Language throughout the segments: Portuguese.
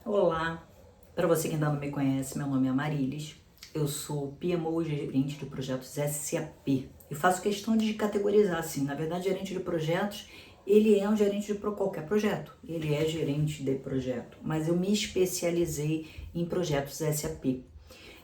Olá, para você que ainda não me conhece, meu nome é Marilis, eu sou PMO gerente de projetos SAP e faço questão de categorizar assim, na verdade gerente de projetos, ele é um gerente de qualquer projeto, ele é gerente de projeto, mas eu me especializei em projetos SAP e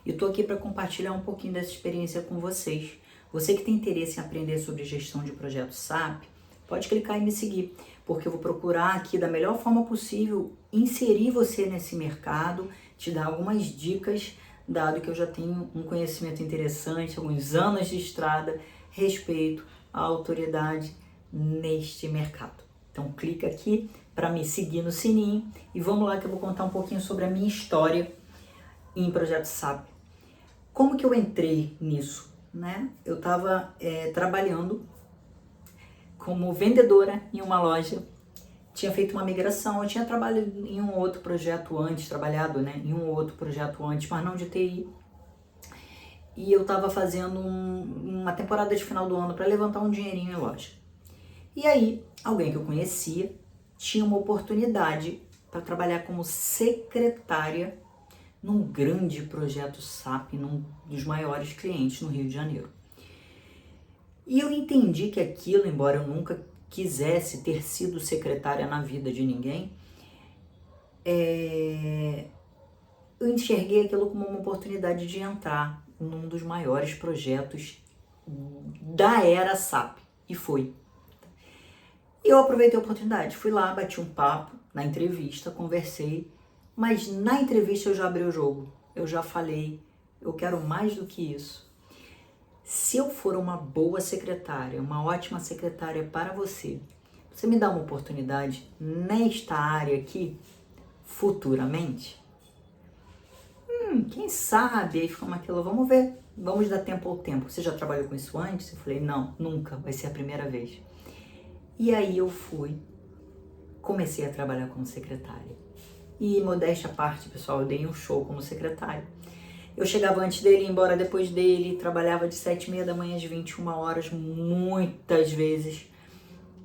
estou aqui para compartilhar um pouquinho dessa experiência com vocês. Você que tem interesse em aprender sobre gestão de projetos SAP, pode clicar e me seguir, porque eu vou procurar aqui da melhor forma possível inserir você nesse mercado, te dar algumas dicas, dado que eu já tenho um conhecimento interessante, alguns anos de estrada, respeito à autoridade neste mercado. Então clica aqui para me seguir no sininho e vamos lá que eu vou contar um pouquinho sobre a minha história em projeto SAP. Como que eu entrei nisso, né? Eu estava trabalhando como vendedora em uma loja, tinha feito uma migração, eu tinha trabalhado em um outro projeto antes, mas não de TI. E eu estava fazendo uma temporada de final do ano para levantar um dinheirinho em loja. E aí, alguém que eu conhecia tinha uma oportunidade para trabalhar como secretária num grande projeto SAP, num dos maiores clientes no Rio de Janeiro. E eu entendi que aquilo, embora eu nunca quisesse ter sido secretária na vida de ninguém, eu enxerguei aquilo como uma oportunidade de entrar num dos maiores projetos da era SAP. E foi. E eu aproveitei a oportunidade, fui lá, bati um papo na entrevista, conversei, mas na entrevista eu já abri o jogo. Eu já falei, eu quero mais do que isso. Se eu for uma boa secretária, uma ótima secretária para você, você me dá uma oportunidade nesta área aqui, futuramente? Quem sabe? Aí ficou aquilo, vamos ver, vamos dar tempo ao tempo. Você já trabalhou com isso antes? Eu falei, não, nunca, vai ser a primeira vez. E aí eu fui, comecei a trabalhar como secretária. E modéstia à parte, pessoal, eu dei um show como secretária. Eu chegava antes dele, ia embora depois dele, trabalhava de 7h30 da manhã às 21 horas, muitas vezes.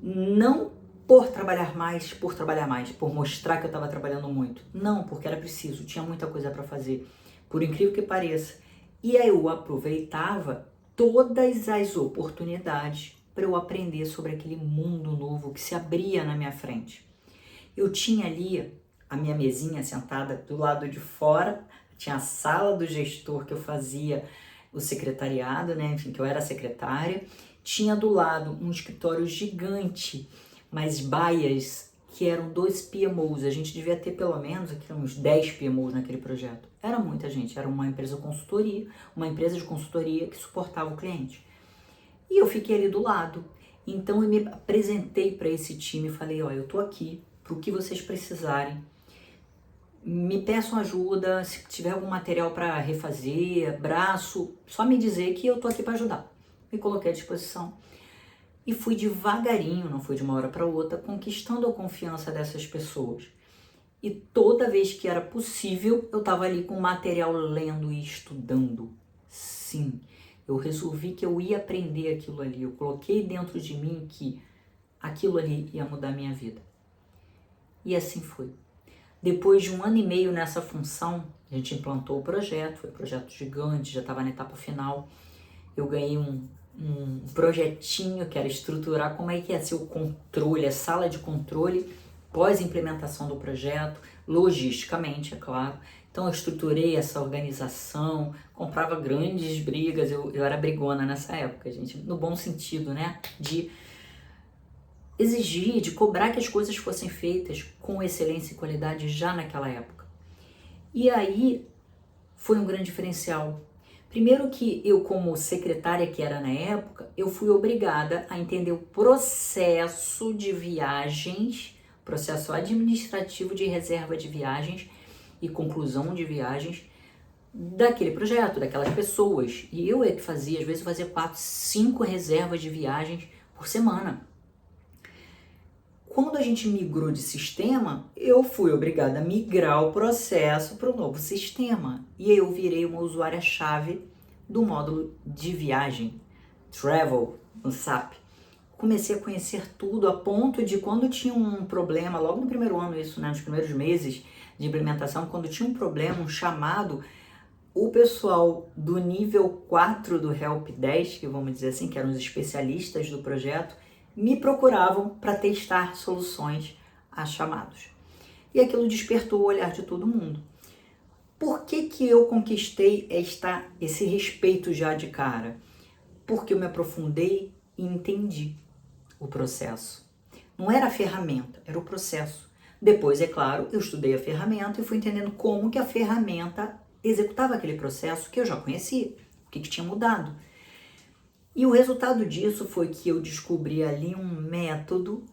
Não por trabalhar mais, por mostrar que eu estava trabalhando muito. Não, porque era preciso, tinha muita coisa para fazer, por incrível que pareça. E aí eu aproveitava todas as oportunidades para eu aprender sobre aquele mundo novo que se abria na minha frente. Eu tinha ali a minha mesinha sentada do lado de fora, tinha a sala do gestor que eu fazia o secretariado, né? Enfim, que eu era secretária. Tinha do lado um escritório gigante, mas baias, que eram 2 PMOs. A gente devia ter pelo menos aqui uns 10 PMOs naquele projeto. Era muita gente, era uma empresa de consultoria que suportava o cliente. E eu fiquei ali do lado. Então eu me apresentei para esse time e falei, ó, eu tô aqui para o que vocês precisarem. Me peçam ajuda, se tiver algum material para refazer, braço, só me dizer que eu tô aqui para ajudar. Me coloquei à disposição e fui devagarinho, não fui de uma hora para outra, conquistando a confiança dessas pessoas. E toda vez que era possível, eu estava ali com material lendo e estudando. Sim, eu resolvi que eu ia aprender aquilo ali. Eu coloquei dentro de mim que aquilo ali ia mudar minha vida. E assim foi. Depois de 1 ano e meio nessa função, a gente implantou o projeto, foi um projeto gigante, já estava na etapa final. Eu ganhei um projetinho que era estruturar como é que ia ser o controle, a sala de controle pós-implementação do projeto, logisticamente, é claro. Então eu estruturei essa organização, comprava grandes brigas, eu era brigona nessa época, gente, no bom sentido, né? De exigir, de cobrar que as coisas fossem feitas com excelência e qualidade já naquela época. E aí foi um grande diferencial. Primeiro que eu, como secretária que era na época, eu fui obrigada a entender o processo de viagens, processo administrativo de reserva de viagens e conclusão de viagens daquele projeto, daquelas pessoas. E eu é que fazia, às vezes eu fazia 4, 5 reservas de viagens por semana. Quando a gente migrou de sistema, eu fui obrigada a migrar o processo para o novo sistema. E eu virei uma usuária-chave do módulo de viagem, Travel, no SAP. comecei a conhecer tudo, a ponto de quando tinha um problema, logo no primeiro ano isso, né, nos primeiros meses de implementação, quando tinha um problema, um chamado, o pessoal do nível 4 do Help Desk, que vamos dizer assim, que eram os especialistas do projeto, me procuravam para testar soluções a chamados. E aquilo despertou o olhar de todo mundo. Por que que eu conquistei esse respeito já de cara? Porque eu me aprofundei e entendi o processo. Não era a ferramenta, era o processo. Depois, é claro, eu estudei a ferramenta e fui entendendo como que a ferramenta executava aquele processo que eu já conhecia, o que tinha mudado. E o resultado disso foi que eu descobri ali um método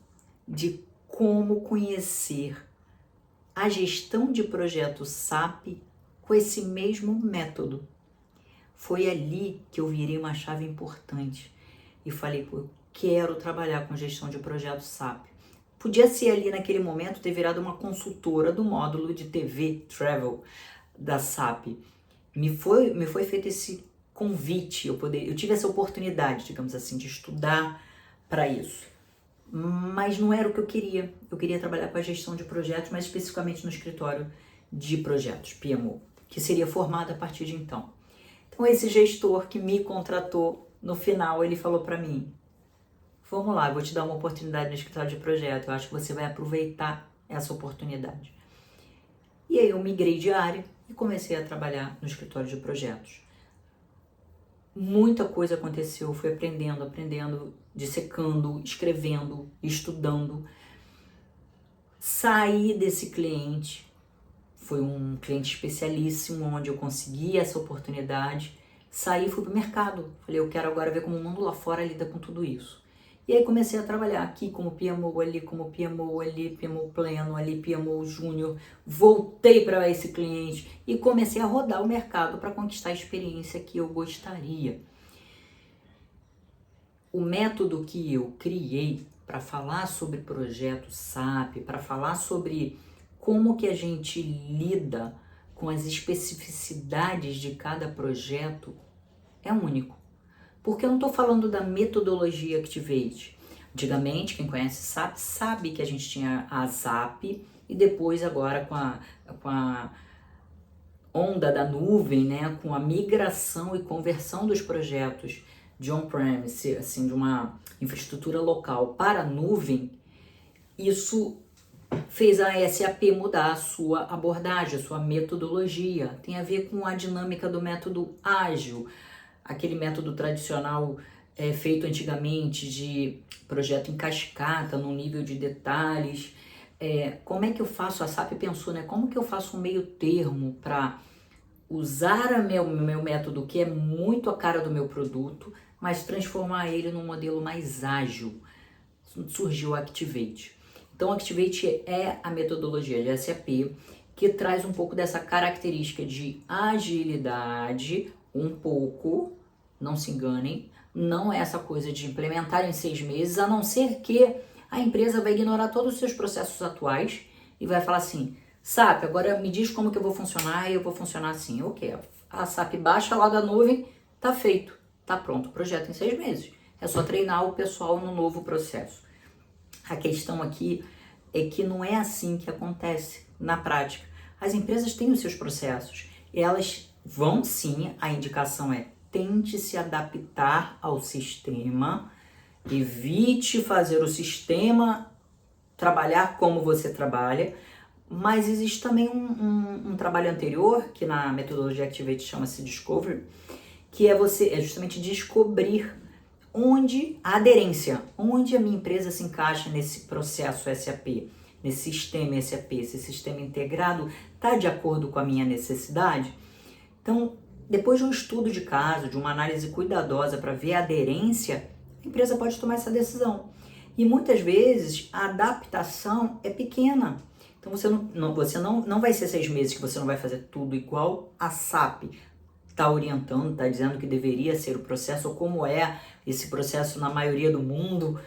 de como conhecer a gestão de projeto SAP com esse mesmo método. Foi ali que eu virei uma chave importante e falei, pô, eu quero trabalhar com gestão de projeto SAP. Podia ser ali naquele momento ter virado uma consultora do módulo de TV Travel da SAP. Me foi feito esse convite, eu tive essa oportunidade, digamos assim, de estudar para isso. Mas não era o que eu queria. Eu queria trabalhar com a gestão de projetos, mas especificamente no escritório de projetos, PMO, que seria formado a partir de então. Então esse gestor que me contratou, no final ele falou para mim, vamos lá, eu vou te dar uma oportunidade no escritório de projeto, eu acho que você vai aproveitar essa oportunidade. E aí eu migrei de área e comecei a trabalhar no escritório de projetos. Muita coisa aconteceu, eu fui aprendendo, dissecando, escrevendo, estudando. Saí desse cliente, foi um cliente especialíssimo, onde eu consegui essa oportunidade. Saí e fui pro mercado. Falei, eu quero agora ver como o mundo lá fora lida com tudo isso. E aí comecei a trabalhar aqui como PMO, ali como PMO, ali PMO pleno, ali PMO júnior. Voltei para esse cliente e comecei a rodar o mercado para conquistar a experiência que eu gostaria. O método que eu criei para falar sobre projeto SAP, para falar sobre como que a gente lida com as especificidades de cada projeto é único. Porque eu não estou falando da metodologia Activate. Antigamente, quem conhece SAP sabe que a gente tinha a SAP e depois agora com a onda da nuvem, né, com a migração e conversão dos projetos de on-premise, assim, de uma infraestrutura local para a nuvem, isso fez a SAP mudar a sua abordagem, a sua metodologia. Tem a ver com a dinâmica do método ágil, aquele método tradicional feito antigamente de projeto em cascata, no nível de detalhes. Como é que eu faço? A SAP pensou, né? Como que eu faço um meio termo para usar o meu método, que é muito a cara do meu produto, mas transformar ele num modelo mais ágil? Surgiu o Activate. Então, o Activate é a metodologia de SAP que traz um pouco dessa característica de agilidade, um pouco, não se enganem, não é essa coisa de implementar em 6 meses, a não ser que a empresa vai ignorar todos os seus processos atuais e vai falar assim, SAP, agora me diz como que eu vou funcionar e eu vou funcionar assim. Ok, a SAP baixa lá da nuvem, tá feito, tá pronto o projeto em 6 meses. É só treinar o pessoal no novo processo. A questão aqui é que não é assim que acontece na prática. As empresas têm os seus processos, elas vão sim, a indicação é tente se adaptar ao sistema, evite fazer o sistema trabalhar como você trabalha, mas existe também um trabalho anterior, que na metodologia Activate chama-se Discovery, que é justamente descobrir onde a aderência, onde a minha empresa se encaixa nesse processo SAP, nesse sistema SAP, esse sistema integrado está de acordo com a minha necessidade. Então, depois de um estudo de caso, de uma análise cuidadosa para ver a aderência, a empresa pode tomar essa decisão. E muitas vezes a adaptação é pequena. Então você não vai ser 6 meses que você não vai fazer tudo igual a SAP está orientando, está dizendo que deveria ser o processo, ou como é esse processo na maioria do mundo,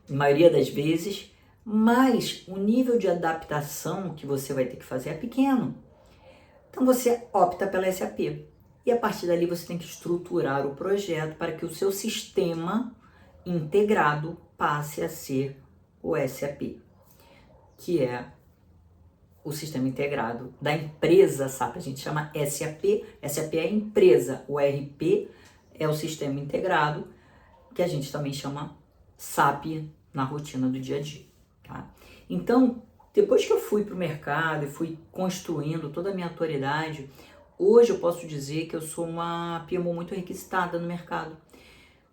na maioria das vezes, mas o nível de adaptação que você vai ter que fazer é pequeno. Então você opta pela SAP e a partir dali você tem que estruturar o projeto para que o seu sistema integrado passe a ser o SAP, que é o sistema integrado da empresa SAP. A gente chama SAP, SAP é a empresa, o RP é o sistema integrado, que a gente também chama SAP na rotina do dia a dia. Tá? Então, depois que eu fui para o mercado e fui construindo toda a minha autoridade, hoje eu posso dizer que eu sou uma PMO muito requisitada no mercado.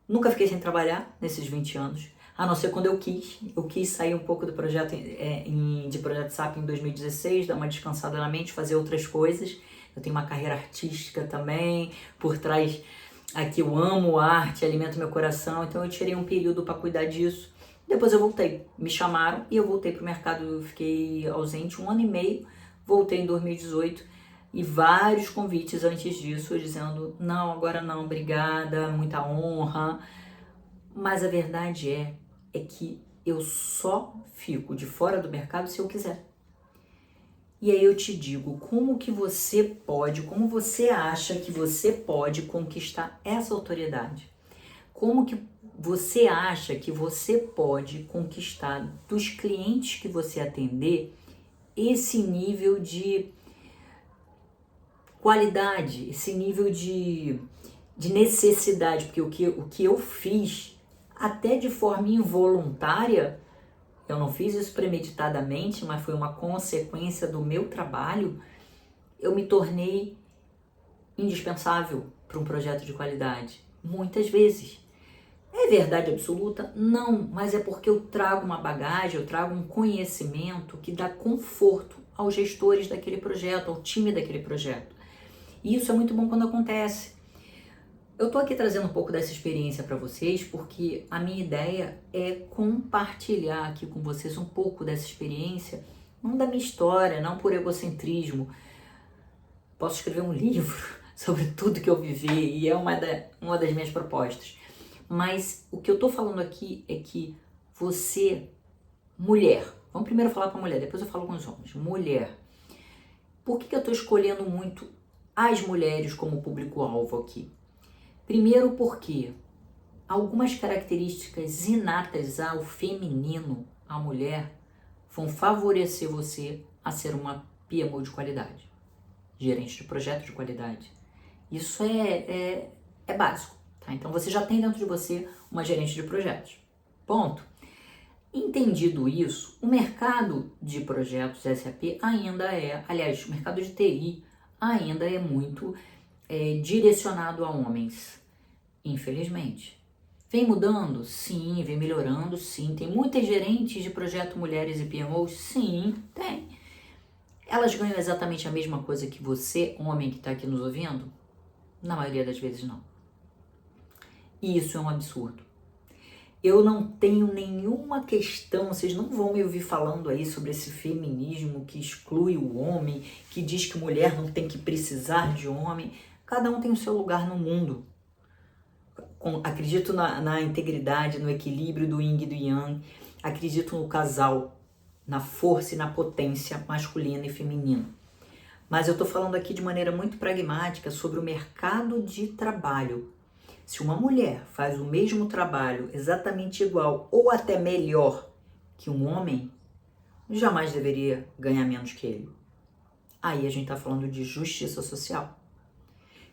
Nunca fiquei sem trabalhar nesses 20 anos, a não ser quando eu quis. Eu quis sair um pouco do projeto de projeto SAP em 2016, dar uma descansada na mente, fazer outras coisas. Eu tenho uma carreira artística também, por trás aqui eu amo arte, alimento meu coração, então eu tirei um período para cuidar disso. Depois eu voltei, me chamaram e eu voltei para o mercado, eu fiquei ausente 1 ano e meio, voltei em 2018 e vários convites antes disso, dizendo, não, agora não, obrigada, muita honra. Mas a verdade é que eu só fico de fora do mercado se eu quiser. E aí eu te digo, como você acha que você pode conquistar essa autoridade? Como que você acha que você pode conquistar dos clientes que você atender esse nível de qualidade, esse nível de necessidade? Porque o que eu fiz, até de forma involuntária, eu não fiz isso premeditadamente, mas foi uma consequência do meu trabalho, eu me tornei indispensável para um projeto de qualidade. Muitas vezes. É verdade absoluta? Não, mas é porque eu trago uma bagagem, eu trago um conhecimento que dá conforto aos gestores daquele projeto, ao time daquele projeto. E isso é muito bom quando acontece. Eu tô aqui trazendo um pouco dessa experiência para vocês porque a minha ideia é compartilhar aqui com vocês um pouco dessa experiência, não da minha história, não por egocentrismo. Posso escrever um livro sobre tudo que eu vivi e é uma das minhas propostas. Mas o que eu tô falando aqui é que você, mulher, vamos primeiro falar para mulher, depois eu falo com os homens. Mulher, por que eu tô escolhendo muito as mulheres como público-alvo aqui? Primeiro porque algumas características inatas ao feminino, à mulher, vão favorecer você a ser uma PMO de qualidade, gerente de projeto de qualidade. Isso é básico, tá? Então você já tem dentro de você uma gerente de projetos. Ponto. Entendido isso, o mercado de projetos SAP ainda aliás, o mercado de TI ainda é muito direcionado a homens, infelizmente. Vem mudando? Sim. Vem melhorando? Sim. Tem muitas gerentes de projeto mulheres e PMOs? Sim, tem. Elas ganham exatamente a mesma coisa que você, homem que está aqui nos ouvindo? Na maioria das vezes não. E isso é um absurdo. Eu não tenho nenhuma questão, vocês não vão me ouvir falando aí sobre esse feminismo que exclui o homem, que diz que mulher não tem que precisar de homem. Cada um tem o seu lugar no mundo. Acredito na integridade, no equilíbrio do yin e do yang. Acredito no casal, na força e na potência masculina e feminina. Mas eu estou falando aqui de maneira muito pragmática sobre o mercado de trabalho. Se uma mulher faz o mesmo trabalho exatamente igual ou até melhor que um homem, jamais deveria ganhar menos que ele. Aí a gente está falando de justiça social.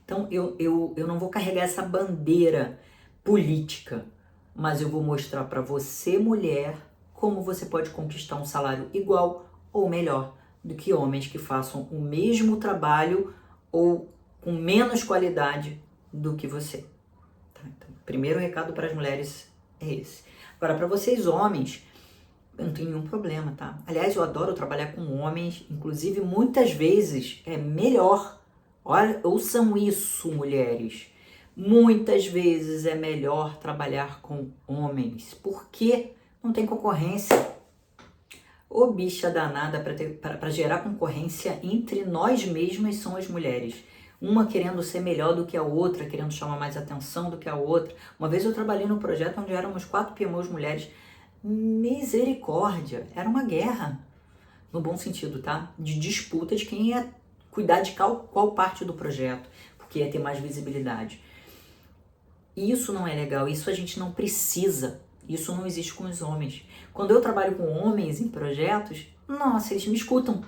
Então eu não vou carregar essa bandeira política, mas eu vou mostrar para você, mulher, como você pode conquistar um salário igual ou melhor do que homens que façam o mesmo trabalho ou com menos qualidade do que você. Então, o primeiro recado para as mulheres é esse. Agora, para vocês homens, eu não tenho nenhum problema, tá? Aliás, eu adoro trabalhar com homens, inclusive muitas vezes é melhor. Olha, ouçam isso, mulheres. Muitas vezes é melhor trabalhar com homens, porque não tem concorrência. Ô bicha danada para gerar concorrência entre nós mesmas são as mulheres. Uma querendo ser melhor do que a outra, querendo chamar mais atenção do que a outra. Uma vez eu trabalhei num projeto onde éramos 4 PMOs mulheres. Misericórdia, era uma guerra, no bom sentido, tá? De disputa de quem ia cuidar de qual parte do projeto, porque ia ter mais visibilidade. Isso não é legal, isso a gente não precisa, isso não existe com os homens. Quando eu trabalho com homens em projetos, nossa, eles me escutam,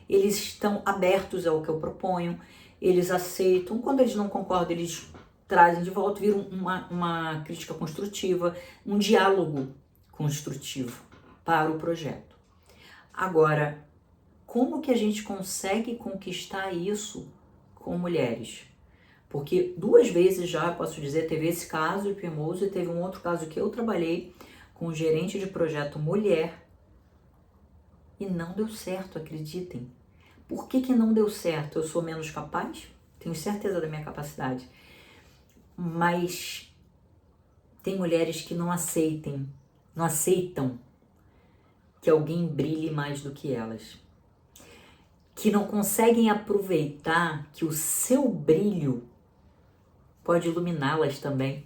eles estão abertos ao que eu proponho, eles aceitam, quando eles não concordam, eles trazem de volta, viram uma crítica construtiva, um diálogo construtivo para o projeto. Agora, como que a gente consegue conquistar isso com mulheres? Porque 2 vezes já, posso dizer, teve esse caso de PMOs e teve um outro caso que eu trabalhei com um gerente de projeto mulher e não deu certo, acreditem. Por que não deu certo? Eu sou menos capaz? Tenho certeza da minha capacidade. Mas tem mulheres que não aceitam que alguém brilhe mais do que elas. Que não conseguem aproveitar que o seu brilho pode iluminá-las também.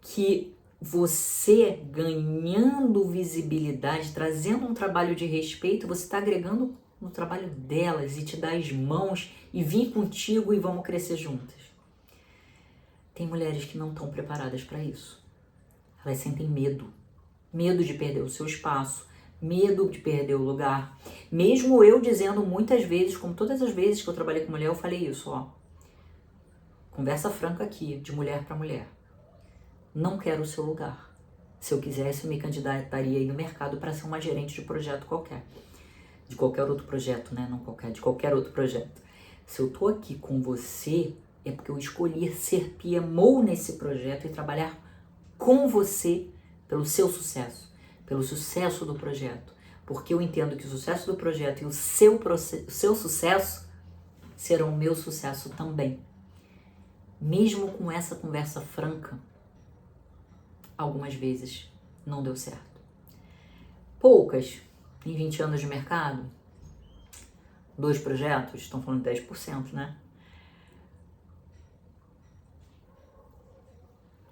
Que você ganhando visibilidade, trazendo um trabalho de respeito, você está agregando no trabalho delas e te dá as mãos e vim contigo e vamos crescer juntas. Tem mulheres que não estão preparadas para isso. Elas sentem medo. Medo de perder o seu espaço, medo de perder o lugar. Mesmo eu dizendo muitas vezes, como todas as vezes que eu trabalhei com mulher, eu falei isso, ó. Conversa franca aqui, de mulher para mulher. Não quero o seu lugar. Se eu quisesse, eu me candidataria aí no mercado para ser uma gerente de projeto qualquer. De qualquer outro projeto, né? Não qualquer, de qualquer outro projeto. Se eu tô aqui com você, é porque eu escolhi ser PMO nesse projeto e trabalhar com você pelo seu sucesso do projeto. Porque eu entendo que o sucesso do projeto e o seu sucesso serão o meu sucesso também. Mesmo com essa conversa franca, algumas vezes não deu certo. Poucas, em 20 anos de mercado, 2 projetos, estão falando de 10%, né?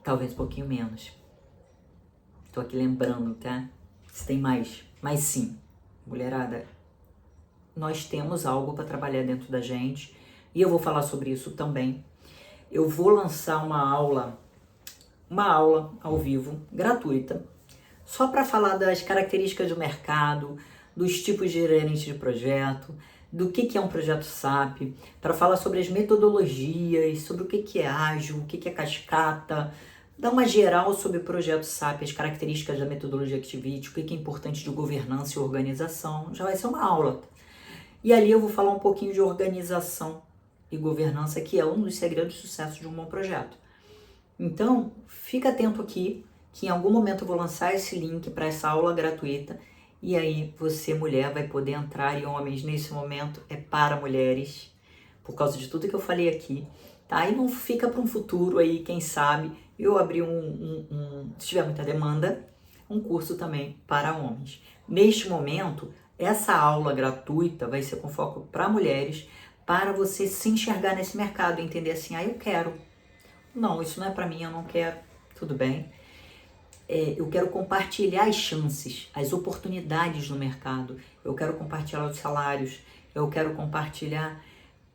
Talvez um pouquinho menos. Estou aqui lembrando, tá? Se tem mais. Mas sim, mulherada, nós temos algo para trabalhar dentro da gente e eu vou falar sobre isso também. Eu vou lançar uma aula ao vivo, gratuita, só para falar das características do mercado, dos tipos de gerente de projeto, do que é um projeto SAP, para falar sobre as metodologias, sobre o que é ágil, o que é cascata, dar uma geral sobre o projeto SAP, as características da metodologia Activity, o que é importante de governança e organização. Já vai ser uma aula. E ali eu vou falar um pouquinho de organização e governança, que é um dos segredos de sucesso de um bom projeto. Então, fica atento aqui, que em algum momento eu vou lançar esse link para essa aula gratuita, e aí você, mulher, vai poder entrar, e homens, nesse momento, é para mulheres, por causa de tudo que eu falei aqui, tá? E não fica para um futuro aí, quem sabe, eu abri se tiver muita demanda, um curso também para homens. Neste momento, essa aula gratuita vai ser com foco para mulheres, para você se enxergar nesse mercado, entender assim, eu quero. Não, isso não é para mim, eu não quero. Tudo bem. Eu quero compartilhar as chances, as oportunidades no mercado. Eu quero compartilhar os salários. Eu quero compartilhar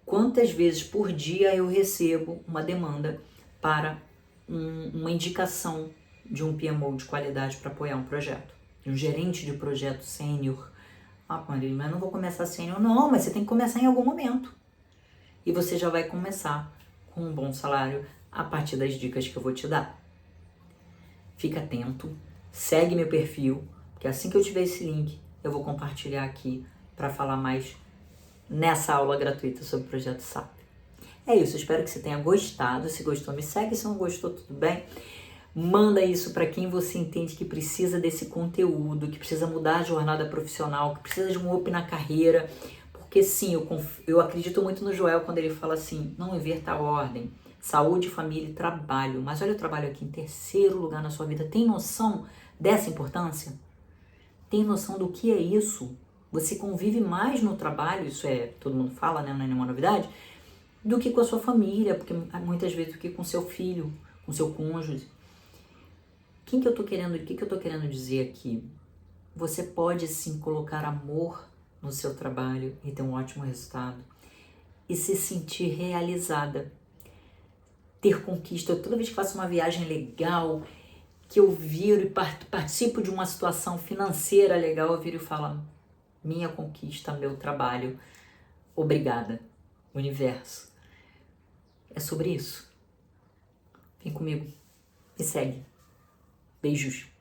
quantas vezes por dia eu recebo uma demanda para uma indicação de um PMO de qualidade para apoiar um projeto. De um gerente de projeto sênior. Marília, mas não vou começar sênior. Não, mas você tem que começar em algum momento. E você já vai começar com um bom salário a partir das dicas que eu vou te dar. Fica atento, segue meu perfil, porque assim que eu tiver esse link, eu vou compartilhar aqui para falar mais nessa aula gratuita sobre o projeto SAP. É isso, espero que você tenha gostado. Se gostou, me segue. Se não gostou, tudo bem. Manda isso para quem você entende que precisa desse conteúdo, que precisa mudar a jornada profissional, que precisa de um up na carreira. Porque sim, eu acredito muito no Joel quando ele fala assim, não inverta a ordem. Saúde, família e trabalho. Mas olha o trabalho aqui em terceiro lugar na sua vida. Tem noção dessa importância? Tem noção do que é isso? Você convive mais no trabalho, isso todo mundo fala, né? Não é nenhuma novidade, do que com a sua família, porque muitas vezes do que com seu filho, com seu cônjuge. O que eu tô querendo dizer aqui? Você pode sim colocar amor no seu trabalho e ter um ótimo resultado e se sentir realizada. ter conquista. Toda vez que faço uma viagem legal, que eu viro e participo de uma situação financeira legal, eu viro e falo, minha conquista, meu trabalho, obrigada, universo. É sobre isso. Vem comigo, me segue. Beijos.